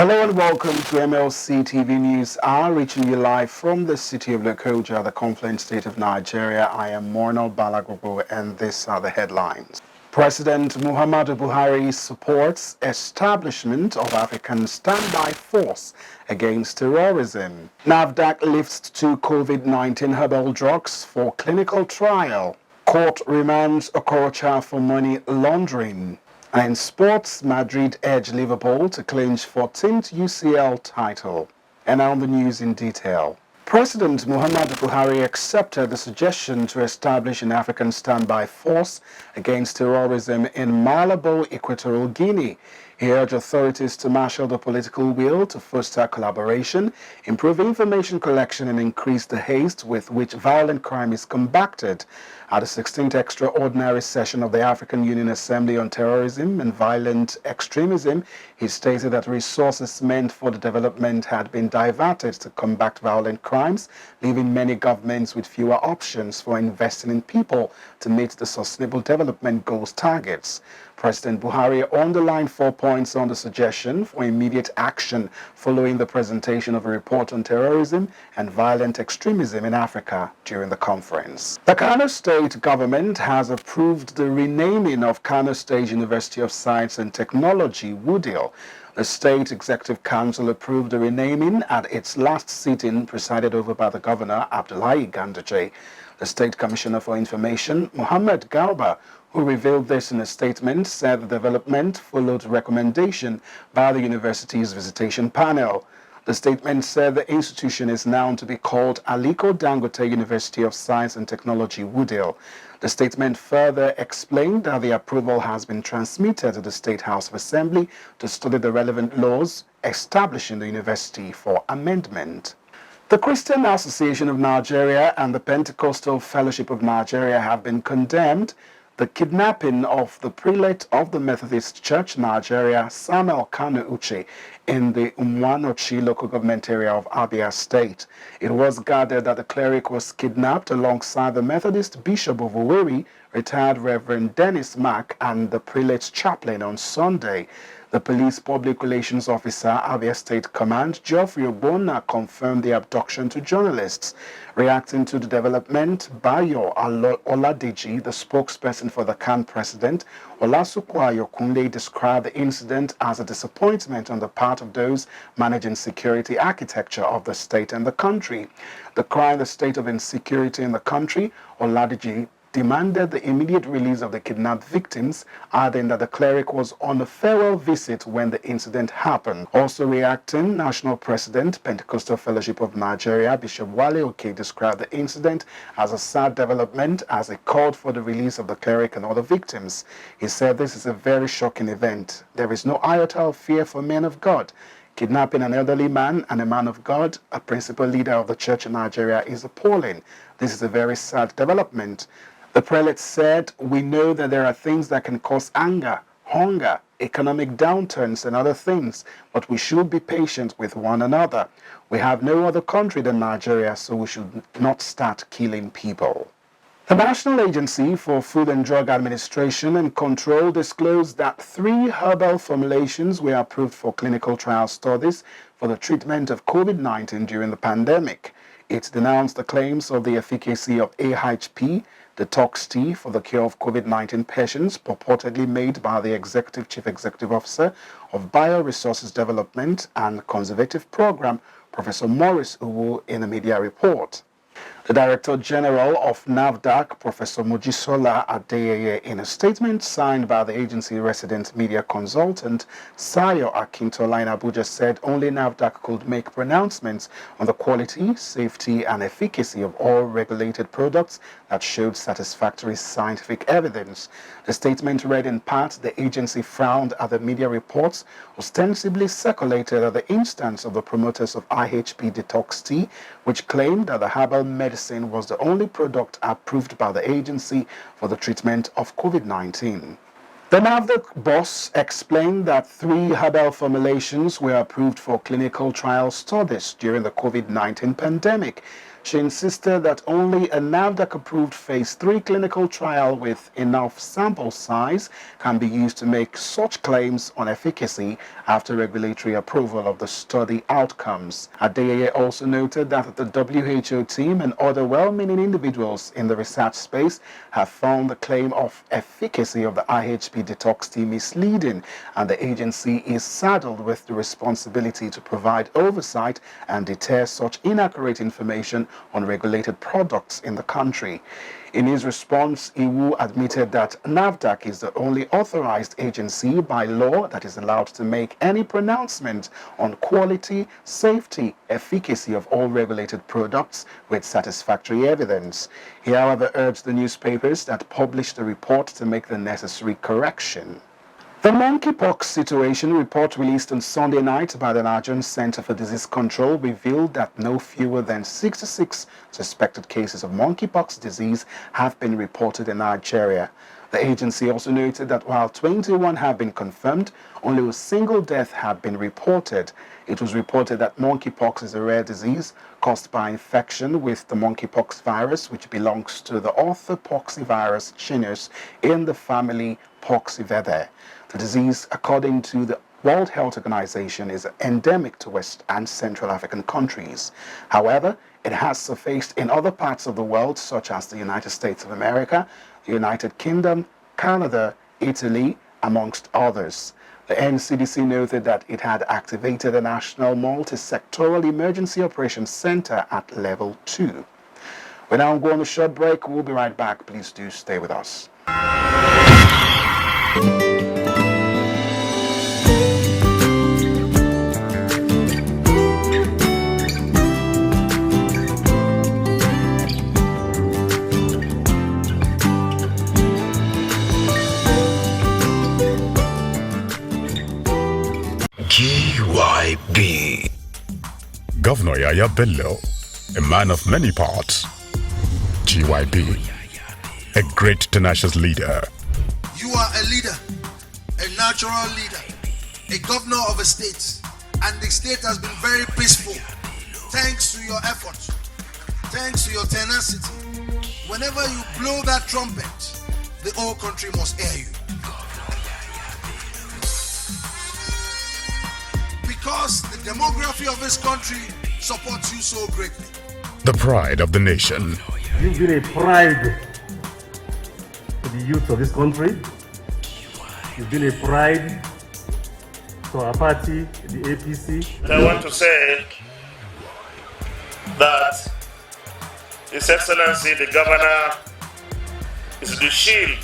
Hello and welcome to MLC TV News Hour, reaching you live from the city of Lokoja, the confluent state of Nigeria. I am Morno Balagogo, and these are the headlines. President Muhammadu Buhari supports establishment of African standby force against terrorism. NAFDAC lifts 2 COVID-19 herbal drugs for clinical trial. Court remands Okorocha for money laundering. And in sports, Madrid edge Liverpool to clinch 14th UCL title. And now the news in detail. President Muhammadu Buhari accepted the suggestion to establish an African standby force against terrorism in Malabo, Equatorial Guinea. He urged authorities to marshal the political will to foster collaboration, improve information collection, and increase the haste with which violent crime is combated. At the 16th Extraordinary Session of the African Union Assembly on Terrorism and Violent Extremism, he stated that resources meant for the development had been diverted to combat violent crimes, leaving many governments with fewer options for investing in people to meet the Sustainable Development Goals targets. President Buhari underlined 4 points on the suggestion for immediate action following the presentation of a report on terrorism and violent extremism in Africa during the conference. The Kano State government has approved the renaming of Kano State University of Science and Technology, WUDIL. The State Executive Council approved the renaming at its last sitting, presided over by the Governor, Abdullahi Ganduje. The State Commissioner for Information, Muhammad Garba, who revealed this in a statement, said the development followed recommendation by the university's visitation panel. The statement said the institution is now to be called Aliko Dangote University of Science and Technology, WUDIL. The statement further explained that the approval has been transmitted to the State House of Assembly to study the relevant laws establishing the university for amendment. The Christian Association of Nigeria and the Pentecostal Fellowship of Nigeria have been condemned the kidnapping of the prelate of the Methodist Church Nigeria, Samuel Kanu Uche, in the Umuanochi local government area of Abia State. It was gathered that the cleric was kidnapped alongside the Methodist Bishop of Owerri, retired Reverend Dennis Mack, and the prelate's chaplain on Sunday. The police public relations officer, Abia State Command, Geoffrey Ogbonna, confirmed the abduction to journalists. Reacting to the development, Bayo Oladeji, the spokesperson for the CAN president, Olasukwa Yokunle, described the incident as a disappointment on the part of those managing security architecture of the state and the country. Decrying the state of insecurity in the country, Oladeji demanded the immediate release of the kidnapped victims, adding that the cleric was on a farewell visit when the incident happened. Also reacting, National President, Pentecostal Fellowship of Nigeria, Bishop Wale Oke, described the incident as a sad development as he called for the release of the cleric and other victims. He said this is a very shocking event. There is no iota of fear for men of God. Kidnapping an elderly man and a man of God, a principal leader of the church in Nigeria, is appalling. This is a very sad development. The prelate said, "We know that there are things that can cause anger, hunger, economic downturns and other things, but we should be patient with one another. We have no other country than Nigeria, so we should not start killing people." The National Agency for Food and Drug Administration and Control disclosed that 3 herbal formulations were approved for clinical trial studies for the treatment of COVID-19 during the pandemic. It denounced the claims of the efficacy of AHP, detox tea for the cure of COVID-19 patients, purportedly made by the Chief Executive Officer of Bioresources Development and Conservative Program, Professor Maurice Uwu, in a media report. The Director General of NAFDAC, Professor Mojisola Adeyeye, in a statement signed by the agency resident media consultant Sayo Akintola in Abuja, said only NAFDAC could make pronouncements on the quality, safety, and efficacy of all regulated products that showed satisfactory scientific evidence. The statement read in part, the agency frowned at the media reports ostensibly circulated at the instance of the promoters of IHP detox tea, which claimed that the herbal medicine was the only product approved by the agency for the treatment of COVID-19. The NAFDAC boss explained that 3 herbal formulations were approved for clinical trial studies during the COVID-19 pandemic. She insisted that only a NAFDAC-approved Phase 3 clinical trial with enough sample size can be used to make such claims on efficacy after regulatory approval of the study outcomes. Adeyeye also noted that the WHO team and other well-meaning individuals in the research space have found the claim of efficacy of the IHP detox tea misleading, and the agency is saddled with the responsibility to provide oversight and deter such inaccurate information on regulated products in the country. In his response, Iwu admitted that NAFDAC is the only authorized agency by law that is allowed to make any pronouncement on quality, safety, efficacy of all regulated products with satisfactory evidence. He, however, urged the newspapers that published the report to make the necessary correction. The monkeypox situation report released on Sunday night by the Nigerian Center for Disease Control revealed that no fewer than 66 suspected cases of monkeypox disease have been reported in Nigeria. The agency also noted that while 21 have been confirmed, only a single death had been reported. It was reported that monkeypox is a rare disease caused by infection with the monkeypox virus, which belongs to the orthopoxvirus genus in the family Poxvidae. The disease, according to the World Health Organization, is endemic to West and Central African countries. However, it has surfaced in other parts of the world, such as the United States of America, the United Kingdom, Canada, Italy, amongst others. The NCDC noted that it had activated a national multi-sectoral emergency operations center at level 2. We're now going on a short break. We'll be right back. Please do stay with us. GYB. Governor Yaya Bello, a man of many parts. GYB, a great tenacious leader. You are a leader, a natural leader, a governor of a state, and the state has been very peaceful thanks to your efforts, thanks to your tenacity. Whenever you blow that trumpet, the whole country must hear you. Because the demography of this country supports you so greatly. The pride of the nation. You've been a pride to the youth of this country. You've been a pride to our party, the APC. I want to say that His Excellency the Governor is the shield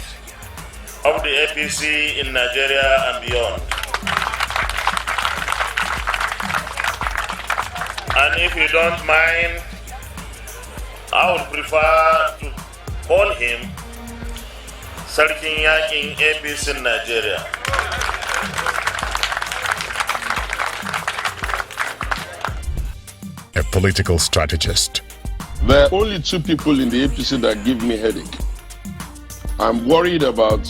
of the APC in Nigeria and beyond. And if you don't mind, I would prefer to call him Sarkin Yakin APC in Nigeria. A political strategist. There are only two people in the APC that give me headache. I'm worried about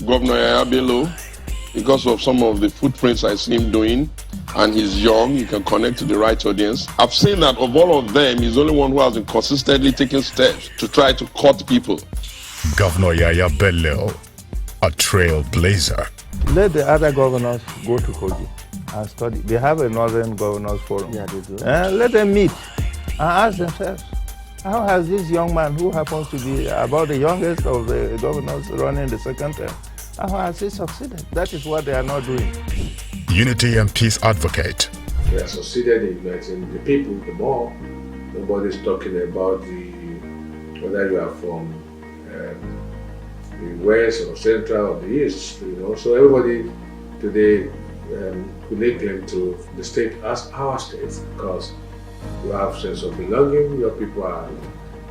Governor Yaya Bello because of some of the footprints I see him doing, and he's young, he can connect to the right audience. I've seen that of all of them, he's the only one who has been consistently taking steps to try to cut people. Governor Yaya Bello, a trailblazer. Let the other governors go to Kogi and study. They have a Northern Governors Forum. Yeah, they do. Let them meet and ask themselves, how has this young man, who happens to be about the youngest of the governors running the second term, how has he succeeded? That is what they are not doing. Unity and peace advocate. We have succeeded in uniting the people the more. Nobody's talking about whether you are from the west or central or the east, So everybody today could lay claim to the state as our state because you have a sense of belonging. Your people are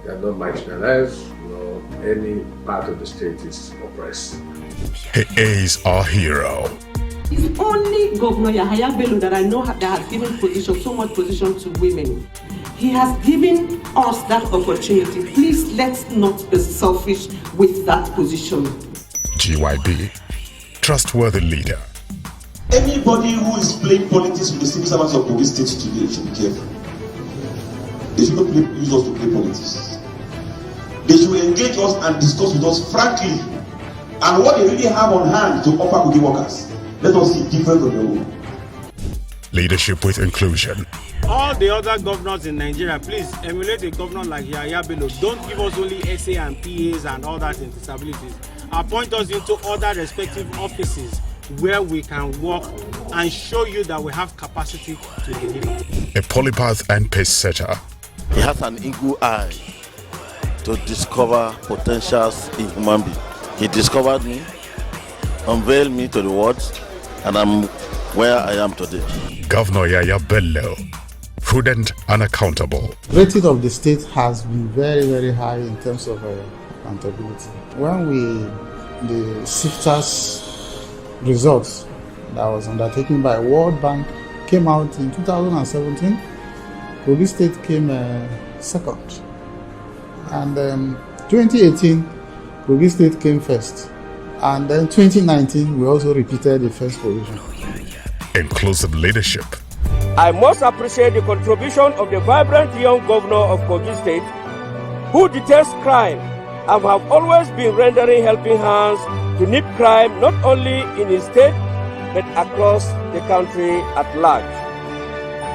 not marginalized. Any part of the state is oppressed. He is our hero. It's only Governor Yaya Bello that I know that has given so much position to women. He has given us that opportunity. Please, let's not be selfish with that position. GYB, trustworthy leader. Anybody who is playing politics with the civil servants of Kogi State today should be careful. They should not use us to play politics. They should engage us and discuss with us frankly. And what they really have on hand to offer cookie workers. Let us see different from their own. Leadership with inclusion. All the other governors in Nigeria, please emulate a governor like Yahya Bello. Don't give us only SA and PAs and all that in disabilities. Appoint us into other respective offices where we can work and show you that we have capacity to deliver. A polypath and pace setter. He has an eagle eye to discover potentials in human beings. He discovered me, unveiled me to the world, and I'm where I am today. Governor Yahya Bello, prudent and accountable. Rating of the state has been very, very high in terms of accountability. When the SIFTAS results that was undertaken by World Bank came out in 2017, Kogi State came second. And 2018, Kogi State came first. And then 2019, we also repeated the first position. Inclusive leadership. I most appreciate the contribution of the vibrant young governor of Kogi State, who detests crime and have always been rendering helping hands to nip crime not only in his state, but across the country at large.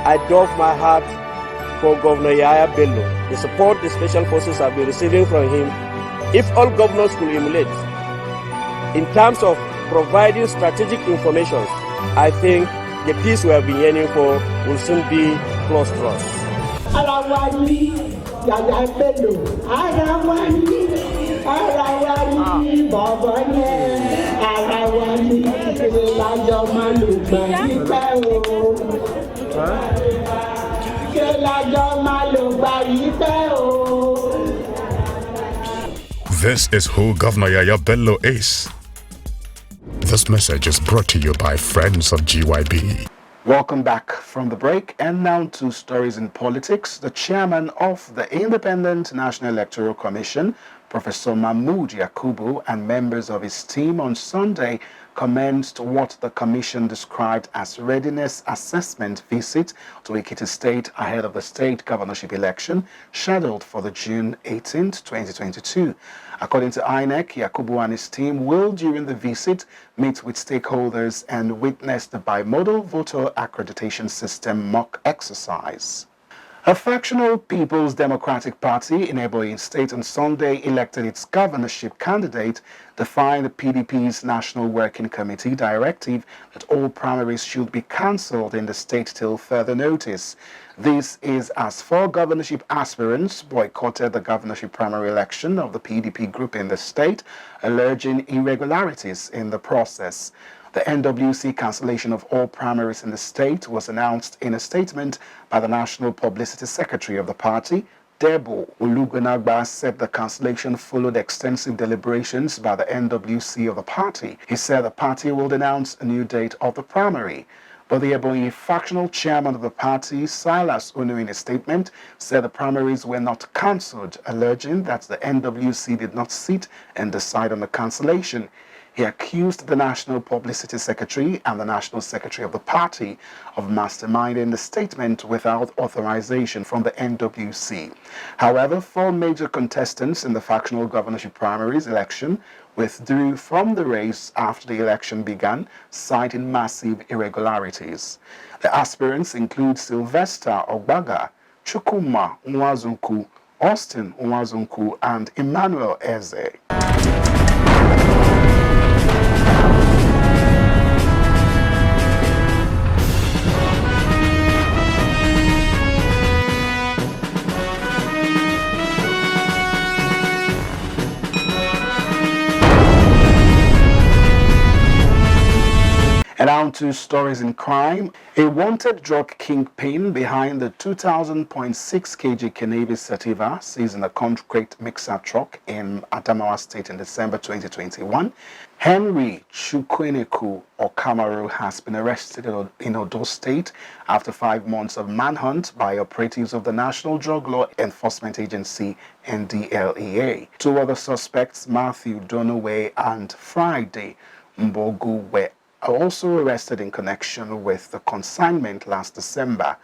I doff my hat for Governor Yahya Bello, the support the special forces have been receiving from him. If all governors could emulate, in terms of providing strategic information, I think the peace we have been yearning for will soon be close to us. Arawani, Yahya Bello, Arawani, Babane, Arawani, Kelajo Malugba, Kelajo Malugba, This is who Governor Yahya Bello is. This message is brought to you by Friends of GYB. Welcome back from the break, and now to stories in politics. The chairman of the Independent National Electoral Commission, Professor Mahmood Yakubu, and members of his team on Sunday commenced what the commission described as readiness assessment visit to Ekiti State ahead of the state governorship election scheduled for the June 18, 2022. According to INEC, Yakubu and his team will, during the visit, meet with stakeholders and witness the bimodal voter accreditation system mock exercise. A factional People's Democratic Party in Ebonyi State on Sunday elected its governorship candidate, defying the PDP's National Working Committee directive that all primaries should be cancelled in the state till further notice. This is as 4 governorship aspirants boycotted the governorship primary election of the PDP group in the state, alleging irregularities in the process. The NWC cancellation of all primaries in the state was announced in a statement by the National Publicity Secretary of the party. Debo Olugunagba said the cancellation followed extensive deliberations by the NWC of the party. He said the party will announce a new date of the primary. But the Ebonyi factional chairman of the party, Silas Onu, in a statement, said the primaries were not cancelled, alleging that the NWC did not sit and decide on the cancellation. He accused the National Publicity Secretary and the National Secretary of the party of masterminding the statement without authorization from the NWC. However, 4 major contestants in the factional governorship primaries election withdrew from the race after the election began, citing massive irregularities. The aspirants include Sylvester Ogbaga, Chukwuma Nwazunku, Austin Nwazunku, and Emmanuel Eze. And on to stories in crime. A wanted drug kingpin behind the 2,000.6 kg cannabis sativa seized in a concrete mixer truck in Adamawa State in December 2021. Henry Chukweneku Okamaru has been arrested in Odo State after 5 months of manhunt by operatives of the National Drug Law Enforcement Agency, NDLEA. 2 other suspects, Matthew Donowe and Friday Mbogu, were also arrested in connection with the consignment last December.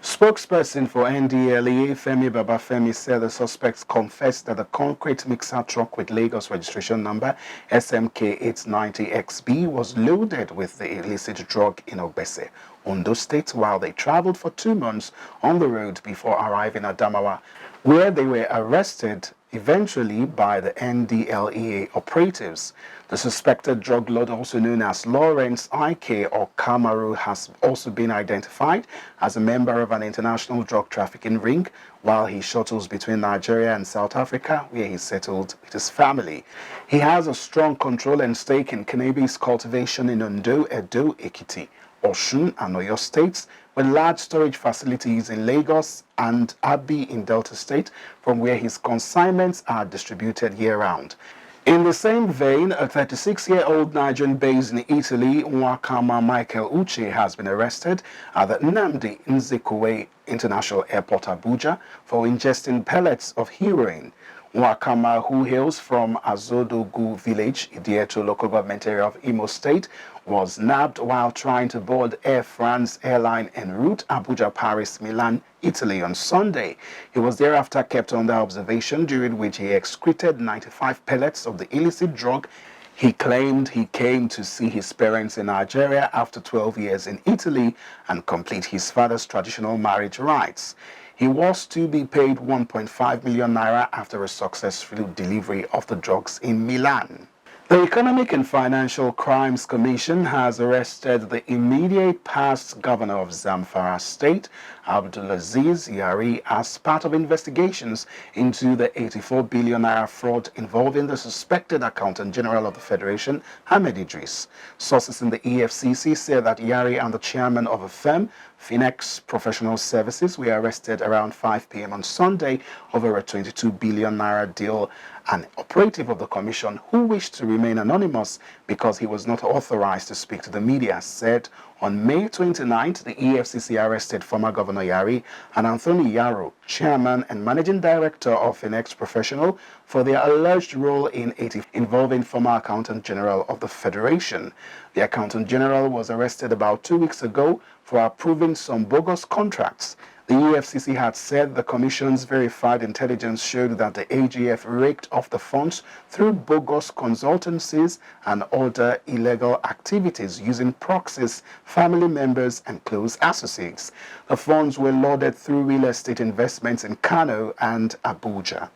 Spokesperson for NDLEA, Femi Babafemi, said the suspects confessed that the concrete mixer truck with Lagos registration number SMK890XB was loaded with the illicit drug in Ogbese, Ondo State, while they traveled for 2 months on the road before arriving at Adamawa, where they were arrested eventually by the NDLEA operatives. The suspected drug lord, also known as Lawrence Ike or Kamaru, has also been identified as a member of an international drug trafficking ring while he shuttles between Nigeria and South Africa, where he settled with his family. He has a strong control and stake in cannabis cultivation in Ondo, Edo, Ekiti, Osun and Oyo states, with large storage facilities in Lagos and Abi in Delta State, from where his consignments are distributed year-round. In the same vein, a 36-year-old Nigerian based in Italy, Nwakama Michael Uche, has been arrested at the Nnamdi Nzikwe International Airport, Abuja, for ingesting pellets of heroin. Nwakama, who hails from Azodogu village, Idieto local government area of Imo State, was nabbed while trying to board Air France airline en route Abuja-Paris-Milan, Italy on Sunday. He was thereafter kept under observation, during which he excreted 95 pellets of the illicit drug. He claimed he came to see his parents in Nigeria after 12 years in Italy and complete his father's traditional marriage rites. He was to be paid 1.5 million naira after a successful delivery of the drugs in Milan. The Economic and Financial Crimes Commission has arrested the immediate past governor of Zamfara State, Abdulaziz Yari, as part of investigations into the 84 billion naira fraud involving the suspected Accountant General of the Federation, Ahmed Idris. Sources in the EFCC say that Yari and the chairman of a firm, Finex Professional Services, were arrested around 5 p.m. on Sunday over a 22 billion naira deal. An operative of the commission, who wished to remain anonymous because he was not authorized to speak to the media, said on May 29th, the EFCC arrested former Governor Yari and Anthony Yaro, chairman and managing director of Finex Professional, for their alleged role in involving former Accountant General of the Federation. The Accountant General was arrested about 2 weeks ago for approving some bogus contracts. The EFCC had said the Commission's verified intelligence showed that the AGF raked off the funds through bogus consultancies and other illegal activities using proxies, family members, and close associates. The funds were loaded through real estate investments in Kano and Abuja.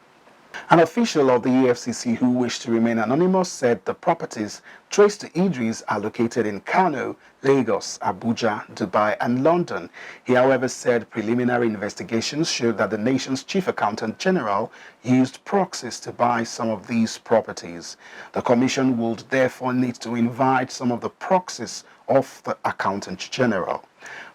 An official of the EFCC who wished to remain anonymous said the properties traced to Idris are located in Kano, Lagos, Abuja, Dubai, and London. He, however, said preliminary investigations showed that the nation's chief accountant general used proxies to buy some of these properties. The commission would therefore need to invite some of the proxies of the accountant general.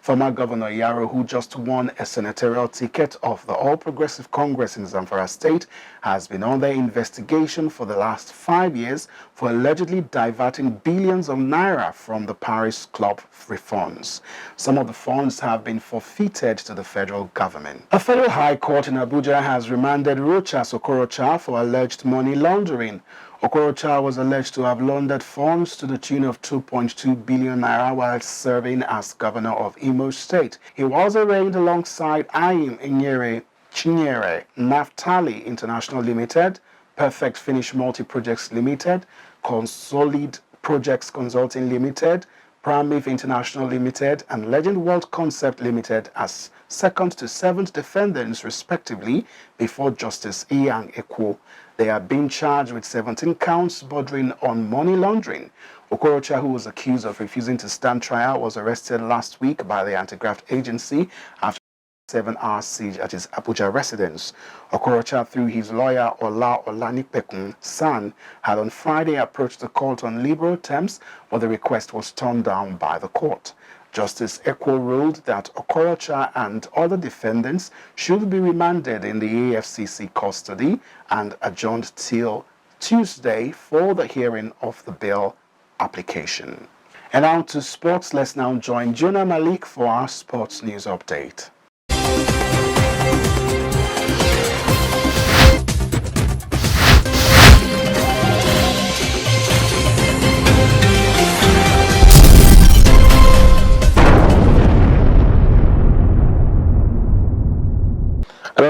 Former Governor Yaro, who just won a senatorial ticket of the All Progressive Congress in Zamfara State, has been under investigation for the last 5 years for allegedly diverting billions of naira from the Paris Club free funds. Some of the funds have been forfeited to the federal government. A federal high court in Abuja has remanded Rochas Okorocha for alleged money laundering. Okorocha was alleged to have laundered funds to the tune of 2.2 billion naira while serving as governor of Imo State. He was arraigned alongside Ayim Inyere Chinyere, Naftali International Limited, Perfect Finish Multi-Projects Limited, Consolid Projects Consulting Limited, Pramif International Limited, and Legend World Concept Limited as second to seventh defendants, respectively, before Justice Iyang Ekwo. They are being charged with 17 counts bordering on money laundering. Okorocha, who was accused of refusing to stand trial, was arrested last week by the anti-graft agency after a 7-hour siege at his Abuja residence. Okorocha, through his lawyer Ola Olanipekun San, had on Friday approached the court on liberal terms, but the request was turned down by the court. Justice Ekwo ruled that Okorocha and other defendants should be remanded in the AFCC custody and adjourned till Tuesday for the hearing of the bail application. And now to sports. Let's now join Jonah Malik for our sports news update.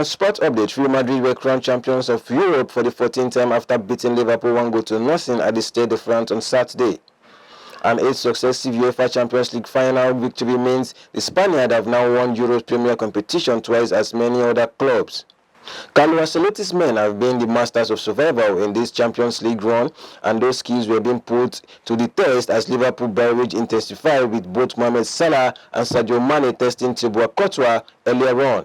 sport update, Real Madrid were crowned champions of Europe for the 14th time after beating Liverpool 1-0 at the Stade de France on Saturday. An 8th successive UEFA Champions League final victory means the Spaniards have now won Europe's premier competition twice as many other clubs. Carlo Ancelotti's men have been the masters of survival in this Champions League run, and those skills were being put to the test as Liverpool barrage intensified with both Mohamed Salah and Sadio Mane testing Thibaut Courtois earlier on.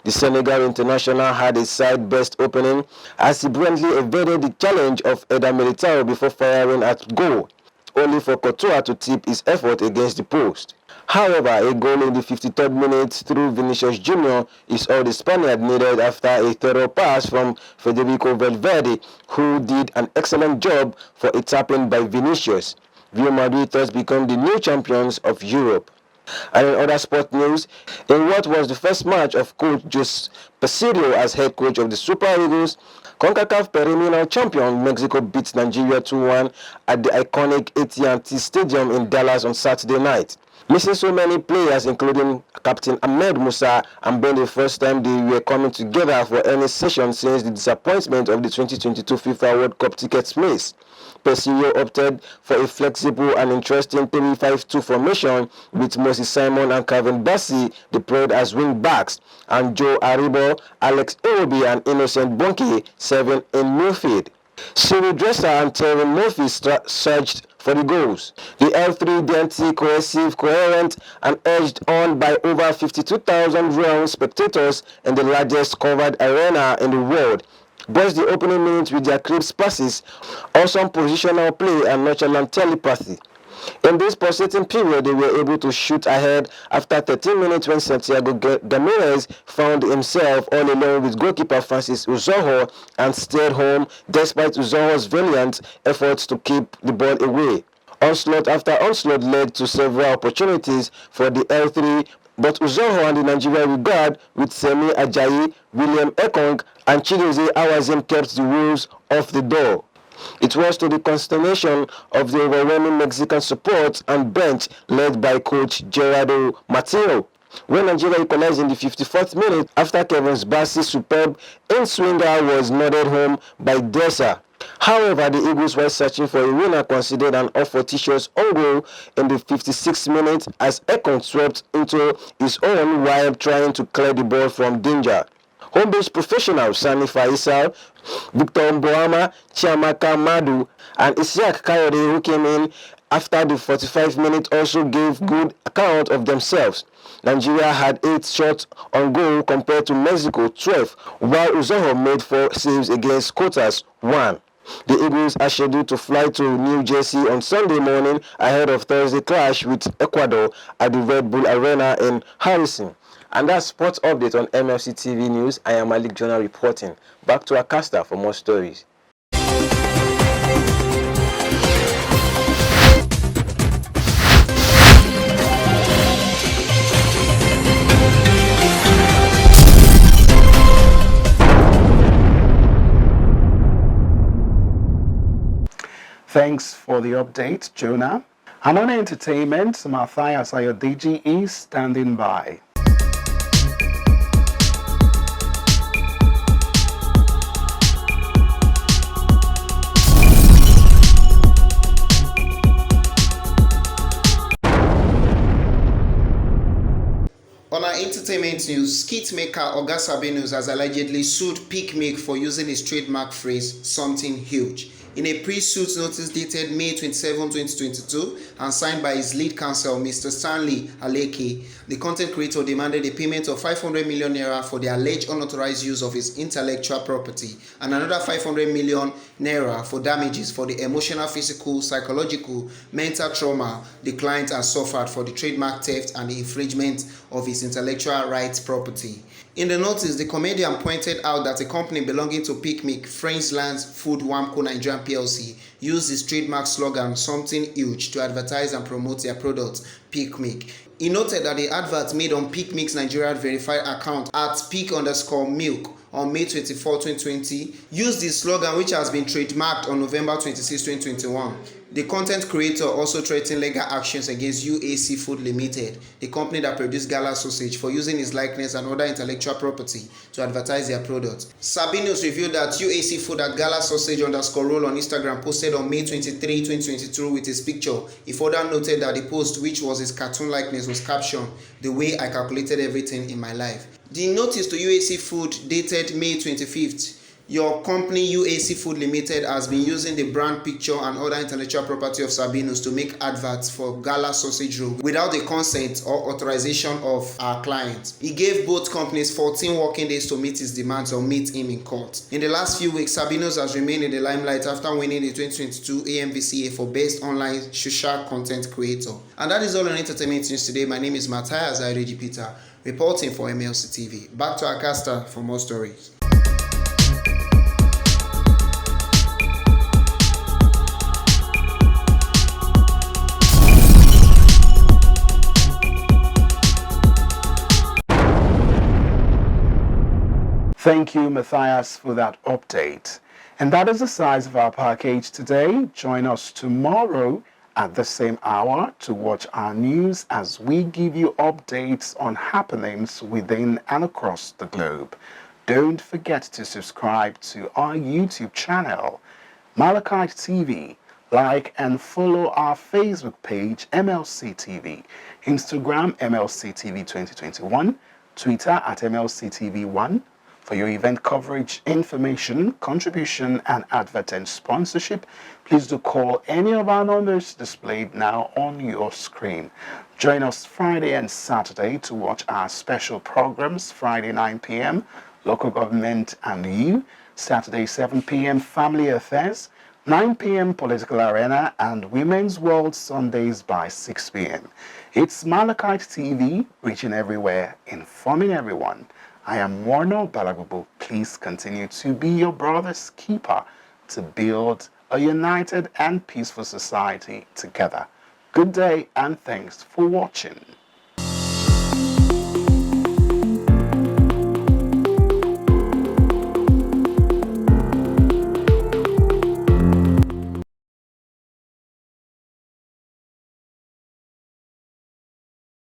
The Senegal international had a side-best opening as he brilliantly evaded the challenge of Eder Militao before firing at goal, only for Courtois to tip his effort against the post. However, a goal in the 53rd minute through Vinicius Jr. is all the Spaniard needed after a thorough pass from Federico Valverde, who did an excellent job for a tap-in by Vinicius. Real Madrid thus become the new champions of Europe. And in other sport news, in what was the first match of coach Jose Presidio as head coach of the Super Eagles, CONCACAF perennial champion Mexico beat Nigeria 2-1 at the iconic AT&T Stadium in Dallas on Saturday night. Missing so many players, including Captain Ahmed Musa, and being the first time they were coming together for any session since the disappointment of the 2022 FIFA World Cup tickets miss. Presidio opted for a flexible and interesting 3-5-2 formation with Moses Simon and Calvin Bassey deployed as wing backs, and Joe Aribo, Alex Iwobi and Innocent Bonke serving in midfield. Cyril Dresser and Terry Murphy surged for the goals. The L3 cohesive, coherent, and urged on by over 52,000 round spectators in the largest covered arena in the world. Burst the opening minutes with their crisp passes, awesome positional play, and nonchalant telepathy. In this pulsating period, they were able to shoot ahead after 13 minutes when Santiago Ramirez found himself all alone with goalkeeper Francis Uzoho and stayed home despite Uzoho's valiant efforts to keep the ball away. Onslaught after onslaught led to several opportunities for the L3, but Uzoho and the Nigerian guard with Semi Ajayi, William Ekong, and Chidozie Awazim kept the Wolves off the door. It was to the consternation of the overwhelming Mexican support and bench led by coach Gerardo Martino, when Nigeria equalized in the 54th minute after Kevin Bassey's superb in-swinger was nodded home by Dresser. However, the Eagles were searching for a winner considered an unfortuitous own goal in the 56th minute as Ekong swept into his own while trying to clear the ball from danger. Home-based professionals Sani Faisal, Victor Mboama, Chiamaka Madu, and Isiak Kayode, who came in after the 45 minutes, also gave good account of themselves. Nigeria had 8 shots on goal compared to Mexico 12, while Uzoho made 4 saves against Quotas 1. The Eagles are scheduled to fly to New Jersey on Sunday morning ahead of Thursday clash with Ecuador at the Red Bull Arena in Harrison. And that's sports update on MLC TV News. I am Malik Jonah reporting. Back to Akasta for more stories. Thanks for the update, Jonah. And on entertainment, Matthias Ayodiji is standing by. On our entertainment news, skit maker Oga Sabinus has allegedly sued Peak Milk for using his trademark phrase, "something huge," in a pre-suit notice dated May 27, 2022 and signed by his lead counsel, Mr. Stanley Aleke. The content creator demanded a payment of 500 million naira for the alleged unauthorized use of his intellectual property and another 500 million naira for damages for the emotional, physical, psychological, mental trauma the client has suffered for the trademark theft and the infringement of his intellectual rights property. In the notice, the comedian pointed out that a company belonging to Picnic, Friendslands Food Wamco Nigerian PLC, used his trademark slogan "something huge" to advertise and promote their product, Picnic. He noted that the advert made on Picnic's Nigeria verified account at @pic_milk on May 24, 2020 used the slogan, which has been trademarked on November 26, 2021. The content creator also threatened legal actions against UA Seafood Limited, the company that produced gala sausage, for using his likeness and other intellectual property to advertise their product. Sabinus revealed that UA Seafood at gala sausage_roll on Instagram posted on May 23, 2022 with his picture. He further noted that the post, which was his cartoon likeness, was captioned, "The way I calculated everything in my life." The notice to UA Seafood dated May 25th. Your company UA Seafood Limited has been using the brand picture and other intellectual property of Sabinus to make adverts for gala sausage roll without the consent or authorization of our client. He gave both companies 14 working days to meet his demands or meet him in court. In the last few weeks, Sabinus has remained in the limelight after winning the 2022 AMVCA for Best Online Social Content Creator. And that is all on entertainment news today. My name is Matthias Aireji Peter, reporting for MLC TV. Back to our caster for more stories. Thank you, Matthias, for that update. And that is the size of our package today. Join us tomorrow at the same hour to watch our news as we give you updates on happenings within and across the globe. Don't forget to subscribe to our YouTube channel, Malachite TV. Like and follow our Facebook page, MLC TV, Instagram, MLC TV 2021, Twitter at MLC TV 1. For your event coverage, information, contribution, and advertising sponsorship, please do call any of our numbers displayed now on your screen. Join us Friday and Saturday to watch our special programs. Friday 9 p.m., Local Government and You. Saturday 7 p.m., Family Affairs. 9 p.m. Political Arena, and Women's World Sundays by 6 p.m. It's Malachite TV, reaching everywhere, informing everyone. I am Warno Balagubu. Please continue to be your brother's keeper to build a united and peaceful society together. Good day and thanks for watching.